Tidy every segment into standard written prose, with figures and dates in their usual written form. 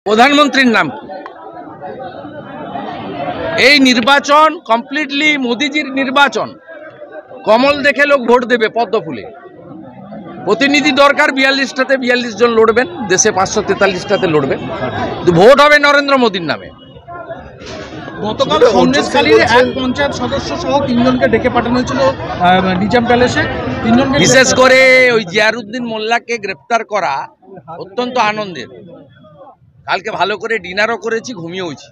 প্রধানমন্ত্রীর নাম কি? এই নির্বাচন কমপ্লিটলি মোদিজির নির্বাচন। কমল দেখে লোক ভোট দেবে পদ্ম ফুলে। প্রতিনিধি দরকার 42টাতে 42 জন লড়বেন, দেশে 543টাতে লড়বেন, ভোট হবে নরেন্দ্র মোদীর নামে। গতকাল সন্দেশখালীর এক পঞ্চায়েত সদস্য সহ 3 জনকে ডেকে পাঠানো হয়েছিল নিজাম প্যালেসে। 3 জনকে বিশেষ করে ওই জিয়ারউদ্দিন মোল্লাকে গ্রেপ্তার করা অত্যন্ত আনন্দের। কালকে ভালো করে ডিনারও করেছি, ঘুমিয়েওছি।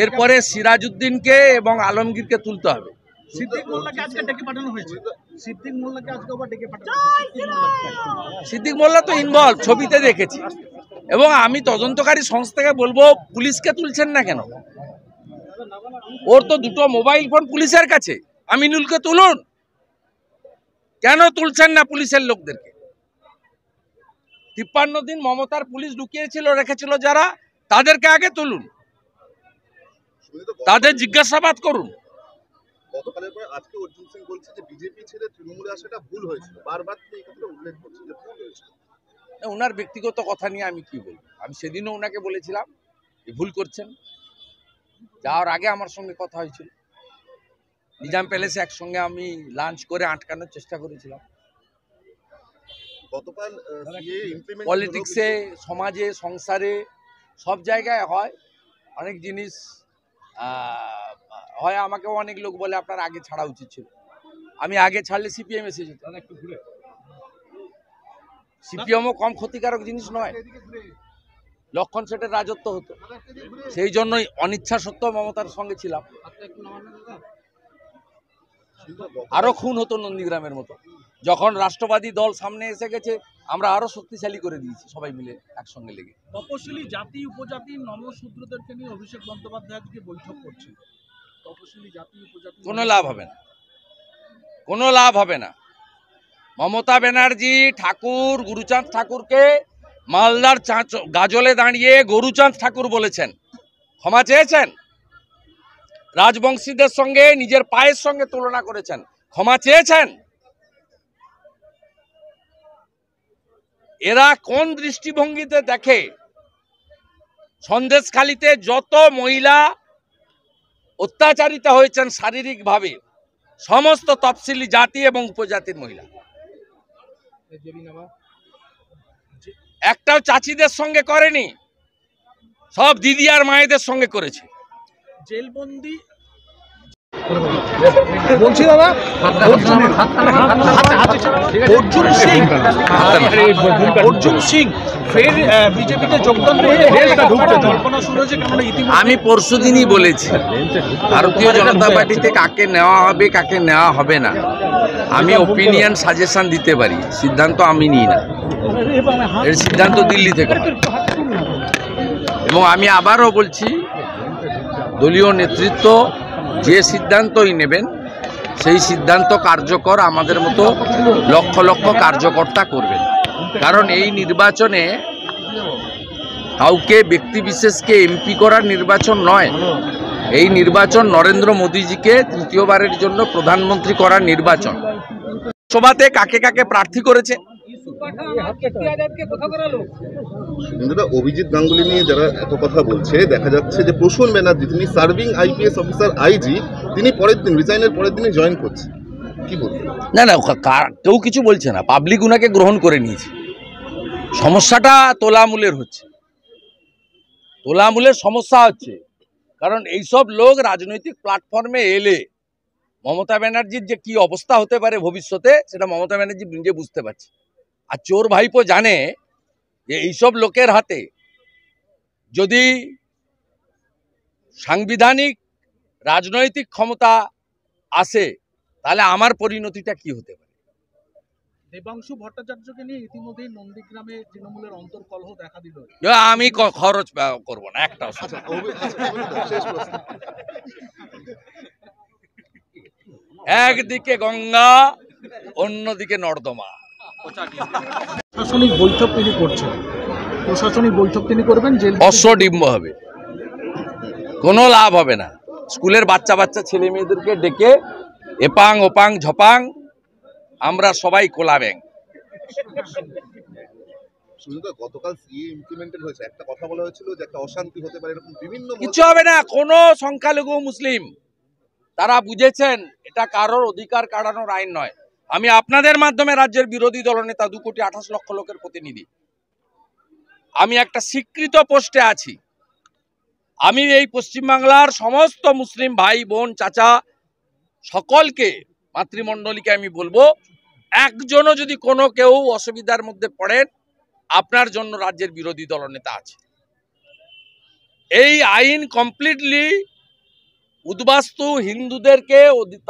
এরপরে সিরাজউদ্দিনকে এবং আলমগীরকে তুলতে হবে। সিদ্দিক মোল্লাকে আজকে ডেকে পাঠানো হয়েছে। সিদ্দিক মোল্লাকে আজকে আবার ডেকে পাঠানো হয়েছে। সিদ্দিক মোল্লা তো ইনভলভ, ছবিতে দেখেছি। এবং আমি তদন্তকারী সংস্থাকে বলবো, পুলিশকে তুলছেন না কেন? ওর তো দুটো মোবাইল ফোন পুলিশের কাছে। আমিনুলকে তুলুন, কেন তুলছেন না পুলিশের লোকদেরকে? 53 দিন মমতার পুলিশ লুকিয়েছিল রেখেছিল যারা, তাদেরকে আগে তুলুন, তাদের জিজ্ঞাসাবাদ করুন। গতকালের পর আজকে অর্জুন সিং বলছে যে বিজেপি ছেড়ে তৃণমূলে আসাটা ভুল হয়েছিল। বারবার এই কথাটা উল্লেখ করছে যে ভুল হয়েছিল। ওনার ব্যক্তিগত কথা নিয়ে আমি কি বলবো? আমি সেদিনও ওনাকে বলেছিলাম ভুল করছেন। যাওয়ার আগে আমার সঙ্গে কথা হয়েছিল, নিজাম প্যালেসে একসঙ্গে আমি লাঞ্চ করে আটকানোর চেষ্টা করেছিলাম। গতকাল পলিটিক্সে, সমাজে, সংসারে সব জায়গায় হয় অনেক জিনিস হয়। আমাকেও অনেক লোক বলে আপনার আগে ছাড়া উচিত ছিল। আমি আগে ছাড়লে সিপিএম এসে যেত। সিপিএমও কম ক্ষতিকারক জিনিস নয়। লক্ষণ সেটের রাজত্ব হতো, সেই জন্যই অনিচ্ছা সত্ত্বেও মমতার সঙ্গে ছিলাম। আরো খুন হতো নন্দীগ্রামের মতো। যখন রাষ্ট্রবাদী দল সামনে এসে গেছে, আমরা আরো শক্তিশালী করে দিয়েছি সবাই মিলে একসঙ্গে লেগে। তপশিলি জাতি উপজাতি নমশূদ্রদেরকে নিয়ে অভিষেক বন্দ্যোপাধ্যায় আজকে বৈঠক করছে। তপশিলি জাতি উপজাতি কোনো লাভ হবে না, কোনো লাভ হবে না। মমতা ব্যানার্জি ঠাকুর গুরুচাঁদ ঠাকুরকে মালদার গাজলে দাঁড়িয়ে গরুচাঁদ ঠাকুর বলেছেন, ক্ষমা চেয়েছেন। রাজবংশীদের সঙ্গে নিজের পায়ের সঙ্গে তুলনা করেছেন, ক্ষমা চেয়েছেন। এরা কোন দৃষ্টিভঙ্গিতে দেখে? সন্দেশখালীতে যত মহিলা অত্যাচারিত হয়েছেন শারীরিকভাবে, সমস্ত তফসিলি জাতি এবং উপজাতির মহিলা। একটাও চাচিদের সঙ্গে করেনি, সব দিদি আর মায়েদের সঙ্গে করেছে। জেলবন্দি বলছি দাদা, অর্জুন সিং ফের বিজেপিতে যোগদান করবে। আমি পরশুদিনই বলেছি, ভারতীয় জনতা পার্টিতে কাকে নেওয়া হবে কাকে নেওয়া হবে না আমি ওপিনিয়ন সাজেশন দিতে পারি, সিদ্ধান্ত আমি নিই না। এর সিদ্ধান্ত দিল্লি থেকে। এবং আমি আবারও বলছি, দলীয় নেতৃত্ব যে সিদ্ধান্তই নেবেন সেই সিদ্ধান্ত কার্যকর আমাদের মতো লক্ষ লক্ষ কার্যকর্তা করবেন। কারণ এই নির্বাচনে কাউকে ব্যক্তিবিশেষকে এমপি করার নির্বাচন নয়। এই নির্বাচন নরেন্দ্র মোদীজিকে তৃতীয়বারের জন্য প্রধানমন্ত্রী করার নির্বাচন। সভাতে কাকে কাকে প্রার্থী করেছে? অভিজিৎ গাঙ্গুলি নিয়ে যারা এত কথা বলছে, দেখা যাচ্ছে যে প্রসূন ব্যানার্জি, তিনি সার্ভিং আইপিএস অফিসার আইজি, তিনি পরের দিন রিজাইনের পরের দিনে জয়েন করছে। কি বলছেন? না না, কেউ কিছু বলছে না, পাবলিক উনাকে গ্রহণ করে নিয়েছে। সমস্যাটা তোলামূলের হচ্ছে, তোলামূলের সমস্যা হচ্ছে। কারণ এইসব লোক রাজনৈতিক প্ল্যাটফর্মে এলে মমতা ব্যানার্জির যে কি অবস্থা হতে পারে ভবিষ্যতে, সেটা মমতা ব্যানার্জি নিজে বুঝতে পারছে। আর চোর ভাইপো জানে যে এইসব লোকের হাতে যদি সাংবিধানিক রাজনৈতিক ক্ষমতা আসে, তাহলে আমার পরিণতিটা কি হতে পারে। দেবাংশু ভট্টাচার্যকে নিয়ে ইতিমধ্যেই নন্দীগ্রামে তৃণমূলের অন্তর্কলহ দেখা দিল। আমি খরচ করব না একটা। একদিকে গঙ্গা, অন্যদিকে নর্দমা। প্রশাসনিক বৈঠক তিনি করছেন, প্রশাসনিক বৈঠক তিনি করবেন। অশ্বডিম্ব হবে, কোনো লাভ হবে না। স্কুলের বাচ্চা বাচ্চা ছেলে মেয়েদেরকে ডেকে এপাং ওপাং ঝপাং আমরা সবাই কোলা ব্যাং, শুধু গতকাল সিএ ইমপ্লিমেন্টেড হয়েছে, একটা কথা বলা হয়েছিল যে একটা অশান্তি হতে পারে, এরকম বিভিন্ন কিছু হবে না। কোনো সংখ্যালঘু মুসলিম তারা বুঝেছেন এটা কারোর অধিকার কাটানোর আইন নয়। আমি আপনাদের মাধ্যমে রাজ্যের বিরোধী দলনেতা 2,28,00,000 লোকের প্রতিনিধি, আমি একটা স্বীকৃত পোস্টে আছি। আমি এই পশ্চিমবাংলার সমস্ত মুসলিম ভাই বোন চাচা সকলকে, মাতৃমণ্ডলীকে আমি বলবো, একজনও যদি কোনো কেউ অসুবিধার মধ্যে পড়েন, আপনার জন্য রাজ্যের বিরোধী দলনেতা আছে। এই আইন কমপ্লিটলি উদ্বাস্তু হিন্দুদেরকে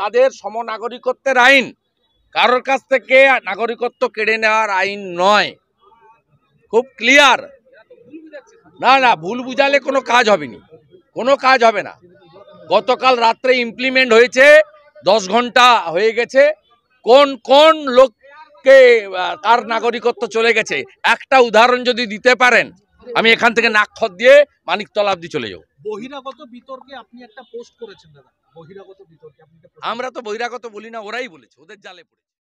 তাদের সমনাগরিকত্বের আইন, কারোর কাছ থেকে নাগরিকত্ব কেড়ে নেওয়ার আইন নয়। খুব ক্লিয়ার। না না, ভুল বুঝালে কোনো কাজ হবে না, কোনো কাজ হবে না। গতকাল রাত্রে ইমপ্লিমেন্ট হয়েছে, 10 ঘন্টা হয়ে গেছে। কোন কোন লোককে কার নাগরিকত্ব চলে গেছে একটা উদাহরণ যদি দিতে পারেন, আমি এখান থেকে নাকখত দিয়ে মানিকতলা অব্দি চলে যাবো। বহিরাগত বিতর্কে আপনি একটা পোস্ট করেছেন দাদা, বহিরাগত বিতর্কে আপনি আমরা তো বহিরাগত বলি না, ওরাই বলেছে, ওদের জালে পড়ে।